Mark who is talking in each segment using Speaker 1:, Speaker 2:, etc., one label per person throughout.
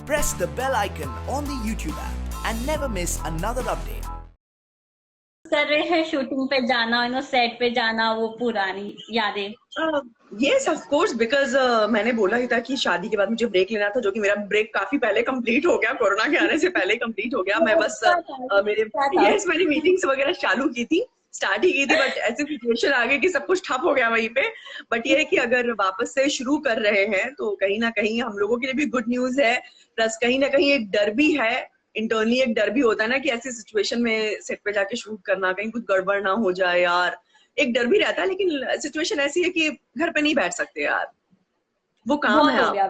Speaker 1: press the bell icon on the YouTube app and never miss another update.
Speaker 2: कर रहे हैं shooting पे जाना, सेट पे जाना, वो पुरानी यादें।
Speaker 3: यस ऑफ कोर्स, बिकॉज मैंने बोला ही था कि शादी के बाद मुझे ब्रेक लेना था, जो कि मेरा ब्रेक काफी पहले कंप्लीट हो गया, कोरोना के आने से पहले कंप्लीट हो गया। मैं बस मैंने मीटिंग्स वगैरह चालू की थी, स्टार्ट ही की थी, बट ऐसी सिचुएशन आ गई कि सब कुछ ठप हो गया वहीं पे। बट ये है कि अगर वापस से शुरू कर रहे हैं तो कहीं ना कहीं हम लोगों के लिए भी गुड न्यूज है, प्लस कहीं ना कहीं एक डर भी है, इंटरनली एक डर भी होता है ना कि ऐसी सिचुएशन में सेट पे जाके शूट करना, कहीं कुछ गड़बड़ ना हो जाए यार, एक डर भी रहता है। लेकिन सिचुएशन ऐसी है कि घर पे नहीं बैठ सकते यार, वो काम है,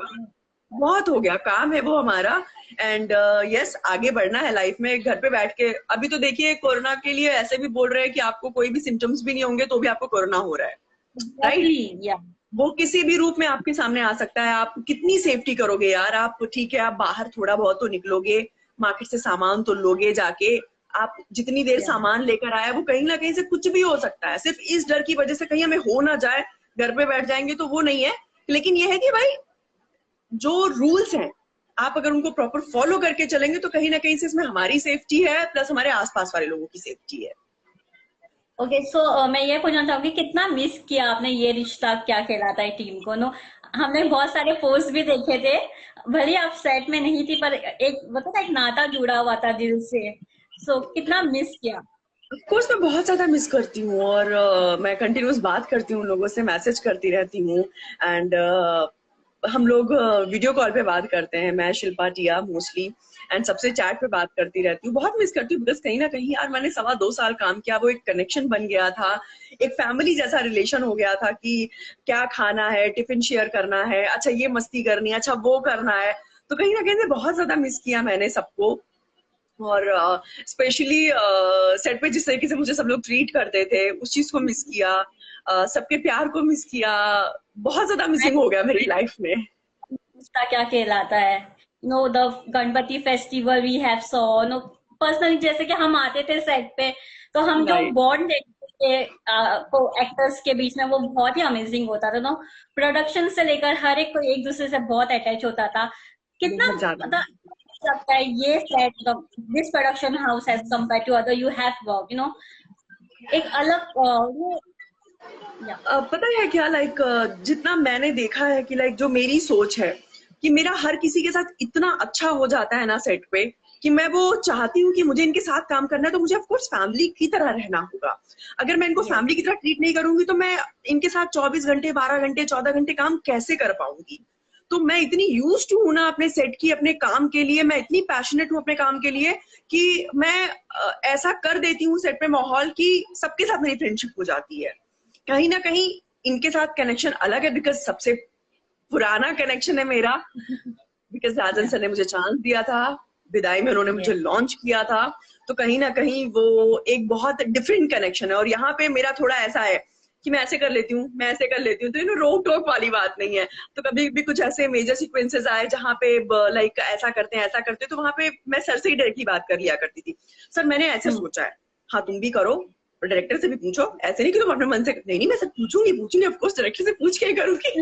Speaker 3: बहुत हो गया काम है वो हमारा। एंड यस, आगे बढ़ना है लाइफ में, घर पे बैठ के। अभी तो देखिए कोरोना के लिए ऐसे भी बोल रहे हैं कि आपको कोई भी सिम्टम्स भी नहीं होंगे तो भी आपको कोरोना हो रहा है, राइट? वो किसी भी रूप में आपके सामने आ सकता है। आप कितनी सेफ्टी करोगे यार? आप ठीक है, आप बाहर थोड़ा बहुत तो निकलोगे, मार्केट से सामान तो लोगे जाके, आप जितनी देर सामान लेकर आया वो कहीं ना कहीं से कुछ भी हो सकता है। सिर्फ इस डर की वजह से कहीं हमें हो ना जाए, घर पे बैठ जाएंगे तो वो नहीं है। लेकिन ये है कि भाई जो रूल्स हैं आप अगर उनको प्रॉपर फॉलो करके चलेंगे तो कहीं ना कहीं से इसमें हमारी सेफ्टी है, प्लस हमारे आसपास वाले लोगों की सेफ्टी है।
Speaker 2: ओके, सो मैं ये पूछना चाहूंगी, कितना मिस किया आपने ये रिश्ता क्या कहलाता है टीम को? हमने बहुत सारे पोस्ट भी देखे थे, भले आप सेट में नहीं थी, पर एक मतलब एक नाता जुड़ा हुआ था दिल से। सो कितना मिस किया?
Speaker 3: ऑफ कोर्स मैं बहुत ज्यादा मिस करती हूँ, और मैं कंटिन्यूस बात करती हूँ लोगों से, मैसेज करती रहती हूँ। एंड हम लोग वीडियो कॉल पे बात करते हैं, मैं, शिल्पा, टिया मोस्टली, एंड सबसे चैट पे बात करती रहती हूँ। बहुत मिस करती हूँ बिकॉज कहीं ना कहीं यार मैंने 2.25 साल काम किया, वो एक कनेक्शन बन गया था, एक फैमिली जैसा रिलेशन हो गया था कि क्या खाना है, टिफिन शेयर करना है, अच्छा ये मस्ती करनी है, अच्छा वो करना है। तो कहीं ना कहीं से बहुत ज्यादा मिस किया मैंने सबको, और स्पेशली सेट पे जिस तरीके से मुझे सब लोग ट्रीट करते थे उस चीज को मिस किया, सबके प्यार को मिस किया। बहुत ज्यादा मिसिंग हो गया मेरी लाइफ में।
Speaker 2: रिश्ता क्या कहलाता है? The Ganpati festival we have saw, personally जैसे कि हम आते थे सेट पे, तो हम जो बॉन्ड देखते थे को एक्टर्स के बीच में, वो बहुत ही अमेजिंग होता था। प्रोडक्शन से लेकर हर एक को एक दूसरे से बहुत अटैच होता था। कितना मतलब लगता है ये set, this production house as compare to other you have work, एक अलग
Speaker 3: पता है क्या, लाइक जितना मैंने देखा है कि लाइक जो मेरी सोच है कि मेरा हर किसी के साथ इतना अच्छा हो जाता है ना सेट पे, कि मैं वो चाहती हूँ कि मुझे इनके साथ काम करना है तो मुझे ऑफकोर्स फैमिली की तरह रहना होगा। अगर मैं इनको फैमिली की तरह ट्रीट नहीं करूंगी तो मैं इनके साथ 24 घंटे, 12 घंटे, 14 घंटे काम कैसे कर पाऊंगी? तो मैं इतनी यूज टू हूं ना अपने सेट की, अपने काम के लिए, मैं इतनी पैशनेट हूँ अपने काम के लिए कि मैं ऐसा कर देती हूँ सेट पे माहौल कि सबके साथ मेरी फ्रेंडशिप हो जाती है। कहीं ना कहीं इनके साथ कनेक्शन अलग है बिकॉज सबसे पुराना कनेक्शन है मेरा, बिकॉज राजन सर ने मुझे चांस दिया था, विदाई में उन्होंने मुझे लॉन्च किया था, तो कहीं ना कहीं वो एक बहुत डिफरेंट कनेक्शन है। और यहाँ पे मेरा थोड़ा ऐसा है कि मैं ऐसे कर लेती हूँ, मैं ऐसे कर लेती हूँ, तो रोक टोक वाली बात नहीं है। तो कभी भी कुछ ऐसे मेजर सीक्वेंसेस आए जहाँ पे लाइक ऐसा करते हैं ऐसा करते हैं, तो वहां पे मैं सर से ही डायरेक्टली बात कर लिया करती थी, सर मैंने ऐसे सोचा है, हाँ तुम भी करो, और डायरेक्टर से भी पूछो, ऐसे नहीं कि तुम अपने मन से। नहीं मैं सब पूछूंगी ऑफकोर्स, डायरेक्टर से पूछ के करूंगी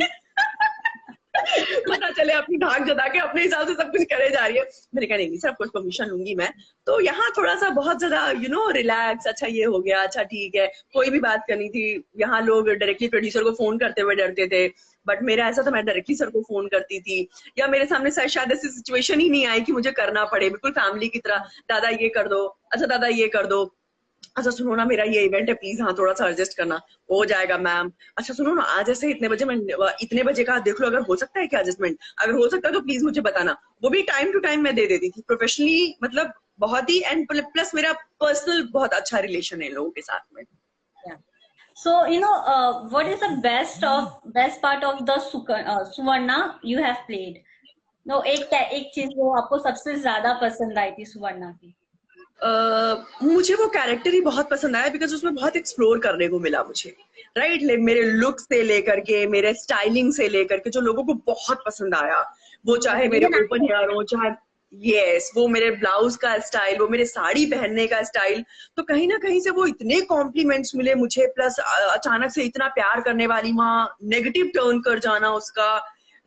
Speaker 3: पता चले अपनी धाक जता के अपने हिसाब से सब कुछ करे जा रही है। मैंने कहा नहीं सर, कुछ परमिशन लूंगी मैं। तो यहाँ थोड़ा सा बहुत ज्यादा रिलैक्स, अच्छा ये हो गया, अच्छा ठीक है। कोई भी बात करनी थी, यहाँ लोग डायरेक्टली प्रोड्यूसर को फोन करते हुए डरते थे, बट मेरा ऐसा था, मैं डायरेक्टली सर को फोन करती थी, या मेरे सामने शायद ऐसी सिचुएशन ही नहीं आई कि मुझे करना पड़े, बिल्कुल फैमिली की तरह, दादा ये कर दो, अच्छा दादा ये कर दो, अच्छा सुनो ना मेरा ये इवेंट है प्लीज, हाँ थोड़ा सा एडजस्ट करना, हो जाएगा मैम, अच्छा सुनो ना आज ऐसे इतने बजे, मैं इतने बजे का देख लो, अगर हो सकता है क्या एडजस्टमेंट, अगर हो सकता है तो प्लीज मुझे बताना। वो भी टाइम टू टाइम मैं दे देती थी, प्रोफेशनली, मतलब बहुत ही, एंड प्लस मेरा पर्सनल बहुत अच्छा रिलेशन है लोगों के साथ में।
Speaker 2: So what is the best part of the Suvarna you have played? एक चीज जो आपको सबसे ज्यादा पसंद आई थी सुवर्णा की?
Speaker 3: मुझे वो कैरेक्टर ही बहुत पसंद आया बिकॉज उसमें बहुत एक्सप्लोर करने को मिला मुझे, राइट? मेरे लुक से लेकर के, मेरे स्टाइलिंग से लेकर के, जो लोगों को बहुत पसंद आया, वो चाहे मेरे ओपन हेयर हो, चाहे वो मेरे ब्लाउज का स्टाइल, वो मेरे साड़ी पहनने का स्टाइल, तो कहीं ना कहीं से वो इतने कॉम्प्लीमेंट्स मिले मुझे, प्लस अचानक से इतना प्यार करने वाली माँ, नेगेटिव टर्न कर जाना उसका,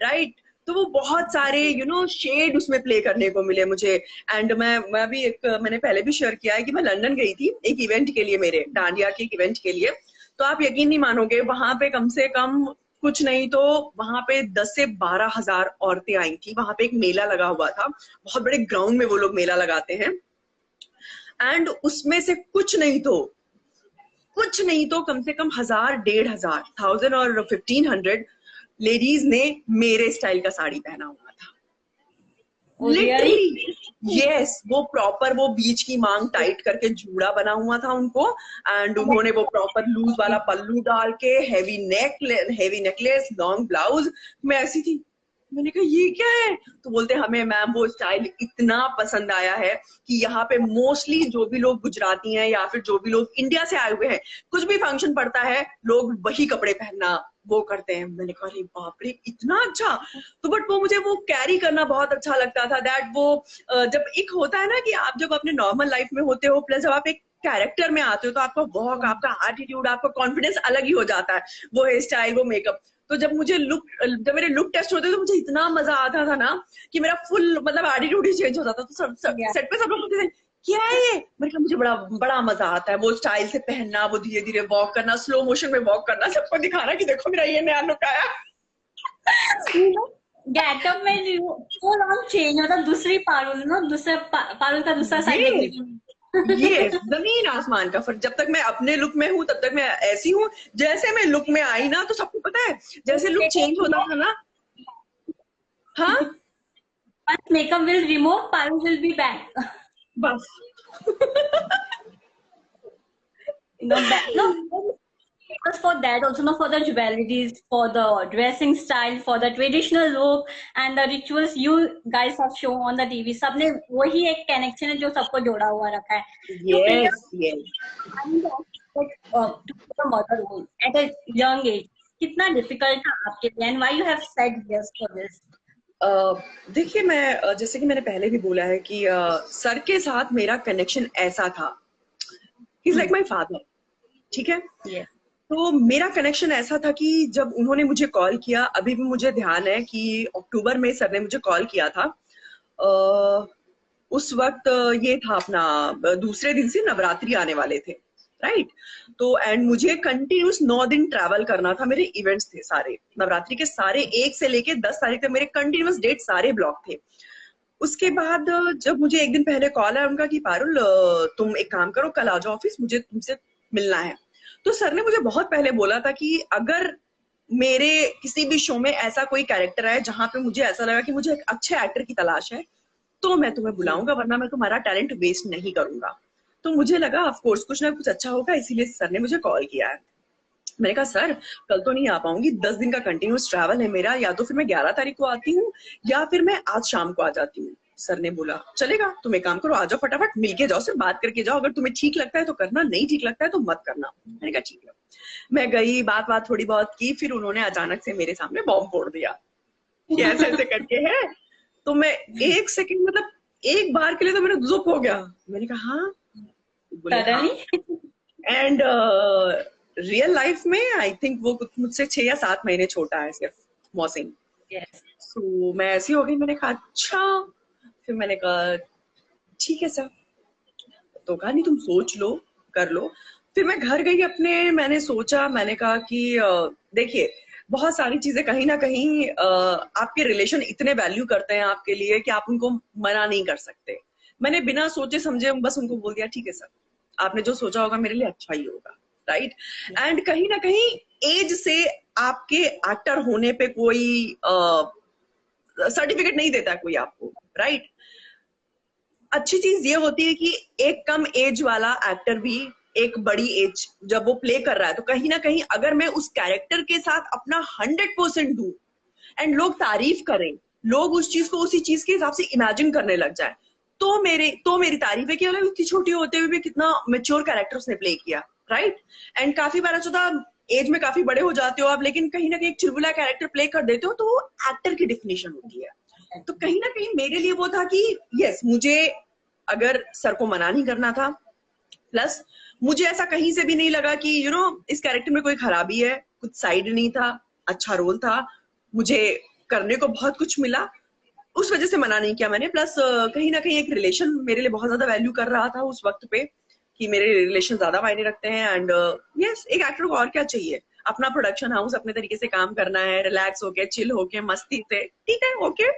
Speaker 3: राइट? तो वो बहुत सारे शेड उसमें प्ले करने को मिले मुझे। एंड मैं भी मैंने पहले भी शेयर किया है कि मैं लंदन गई थी एक इवेंट के लिए, मेरे डांडिया के एक इवेंट के लिए। तो आप यकीन नहीं मानोगे, वहां पे कम से कम कुछ नहीं तो वहां पे 10 से 12 हजार औरतें आई थी। वहां पे एक मेला लगा हुआ था, बहुत बड़े ग्राउंड में वो लोग मेला लगाते हैं। एंड उसमें से कुछ नहीं तो कम से कम 1000, 1500, 1000 और 1500 लेडीज ने मेरे स्टाइल का साड़ी पहना हुआ था।
Speaker 2: Oh, really?
Speaker 3: लिटरली यस, वो प्रॉपर वो बीच की मांग टाइट करके जूड़ा बना हुआ था उनको। एंड उन्होंने वो प्रॉपर लूज वाला पल्लू डाल के, हेवी नेकलेस, लॉन्ग ब्लाउज। मैं ऐसी थी, मैंने कहा ये क्या है? तो बोलते हमें मैम वो स्टाइल इतना पसंद आया है कि यहाँ पे मोस्टली जो भी लोग गुजराती हैं या फिर जो भी लोग इंडिया से आए हुए हैं, कुछ भी फंक्शन पड़ता है लोग वही कपड़े पहनना वो करते हैं। मैंने कहा अरे बाप रे इतना अच्छा। तो बट वो मुझे वो कैरी करना बहुत अच्छा लगता था। दैट वो जब एक होता है ना कि आप जब अपने नॉर्मल लाइफ में होते हो, प्लस जब आप एक कैरेक्टर में आते हो तो आपका वॉक, आपका एटीट्यूड, आपका कॉन्फिडेंस अलग ही हो जाता है। वो हेयर स्टाइल, वो मेकअप। तो जब मेरे लुक टेस्ट होते तो मुझे इतना मजा आता था ना कि मेरा फुल मतलब एटीट्यूड ही चेंज हो जाता था। तो सेट पे सब लोग कहते थे क्या है ये? मैंने कहा मुझे बड़ा बड़ा मजा आता है वो स्टाइल से पहनना, वो धीरे धीरे वॉक करना, स्लो मोशन में वॉक करना, सबको दिखाना कि देखो मेरा ये नया लुक आया।
Speaker 2: गेटअप में वो लॉन्ग चेंज होता, दूसरी पारुल ना, दूसरा पारुल का दूसरा साइड।
Speaker 3: ये जमीन आसमान का फर्क। जब तक मैं अपने लुक में हूँ तब तक मैं ऐसी हूँ। जैसे मैं लुक में आई ना तो सबको पता है, जैसे लुक चेंज होता था ना। हाँ,
Speaker 2: makeup will remove, Parul will be back.
Speaker 3: बस
Speaker 2: Because for that also, no, for the jewelries, for the dressing style, for the traditional look and the rituals you guys have shown on the TV, सबने वही एक connection है जो सबको जोड़ा हुआ रखा है।
Speaker 3: yes, yes.
Speaker 2: To mother role at a young age, कितना डिफिकल्ट था आपके लिए, and why you have said yes for this?
Speaker 3: देखिए मैं जैसे कि मैंने पहले भी बोला है कि सर के साथ मेरा कनेक्शन ऐसा था, he is like my father, ठीक है।
Speaker 2: Yeah.
Speaker 3: तो मेरा कनेक्शन ऐसा था कि जब उन्होंने मुझे कॉल किया, अभी भी मुझे ध्यान है कि अक्टूबर में सर ने मुझे कॉल किया था। उस वक्त ये था अपना दूसरे दिन से नवरात्रि आने वाले थे, राइट। तो एंड मुझे कंटिन्यूस 9 दिन ट्रैवल करना था। मेरे इवेंट्स थे सारे नवरात्रि के, सारे 1 से लेके 10 तारीख तक मेरे कंटिन्यूस डेट सारे ब्लॉक थे। उसके बाद जब मुझे एक दिन पहले कॉल आया उनका कि पारुल तुम एक काम करो, कल आ जाओ ऑफिस, मुझे तुमसे मिलना है। तो सर ने मुझे बहुत पहले बोला था कि अगर मेरे किसी भी शो में ऐसा कोई कैरेक्टर है जहां पे मुझे ऐसा लगा कि मुझे एक अच्छे एक्टर की तलाश है तो मैं तुम्हें बुलाऊंगा, वरना मैं तुम्हारा टैलेंट वेस्ट नहीं करूंगा। तो मुझे लगा ऑफ कोर्स कुछ ना कुछ अच्छा होगा, इसीलिए सर ने मुझे कॉल किया है। मैंने कहा सर कल तो नहीं आ पाऊंगी, 10 दिन का कंटिन्यूस ट्रैवल है मेरा, या तो फिर मैं 11 तारीख को आती हूँ या फिर मैं आज शाम को आ जाती हूँ। सर ने बोला चलेगा, तुम एक काम करो, आ जाओ फटाफट, मिलके जाओ, सिर्फ बात करके जाओ, अगर तुम्हें ठीक लगता है तो करना, नहीं ठीक लगता है तो मत करना। मैंने कहा ठीक है। मैं गई, बात थोड़ी बहुत की, फिर उन्होंने अचानक से मेरे सामने बॉम्ब फोड़ दिया कि ऐसे ऐसे करके है। तो मैं एक सेकंड, मतलब एक बार के लिए तो मेरा दुख हो गया। मैंने कहा हाँ, एंड रियल लाइफ में आई थिंक वो मुझसे 6 या 7 महीने छोटा है सिर्फ, मौसिन। तो मैं ऐसी हो गई, मैंने कहा अच्छा। फिर मैंने कहा ठीक है सर। तो कहा नहीं तुम सोच लो, कर लो। फिर मैं घर गई अपने, मैंने सोचा, मैंने कहा कि देखिए बहुत सारी चीजें कहीं ना कहीं आपके रिलेशन इतने वैल्यू करते हैं आपके लिए कि आप उनको मना नहीं कर सकते। मैंने बिना सोचे समझे बस उनको बोल दिया ठीक है सर, आपने जो सोचा होगा मेरे लिए अच्छा ही होगा, राइट। एंड कहीं ना कहीं एज से आपके एक्टर होने पे कोई सर्टिफिकेट नहीं देता कोई आपको, राइट। अच्छी चीज ये होती है कि एक कम एज वाला एक्टर भी एक बड़ी एज जब वो प्ले कर रहा है तो कहीं ना कहीं अगर मैं उस कैरेक्टर के साथ अपना 100% दूं एंड लोग तारीफ करें, लोग उस चीज को उसी चीज के हिसाब से इमेजिन करने लग जाए, तो मेरी तारीफ है कि मतलब इतनी छोटी होते हुए भी कितना मेच्योर कैरेक्टर उसने प्ले किया, राइट। एंड काफी बार अच्छा एज में काफी बड़े हो जाते हो आप, लेकिन कहीं ना कहीं एक चुलबुला कैरेक्टर प्ले कर देते हो तो वो एक्टर की डेफिनेशन होती है। तो कहीं ना कहीं मेरे लिए वो था कि यस, मुझे अगर सर को मना नहीं करना था, प्लस मुझे ऐसा कहीं से भी नहीं लगा कि इस कैरेक्टर में कोई खराबी है, कुछ साइड नहीं था, अच्छा रोल था। मुझे करने को बहुत कुछ मिला, उस वजह से मना नहीं किया मैंने। प्लस कहीं ना कहीं एक रिलेशन मेरे लिए बहुत ज्यादा वैल्यू कर रहा था उस वक्त पे, कि मेरे रिलेशन ज्यादा मायने रखते हैं। एंड यस, एक एक्टर को और क्या चाहिए, अपना प्रोडक्शन हाउस, अपने तरीके से काम करना है, रिलैक्स होके, चिल होके, मस्ती से, ठीक है, ओके।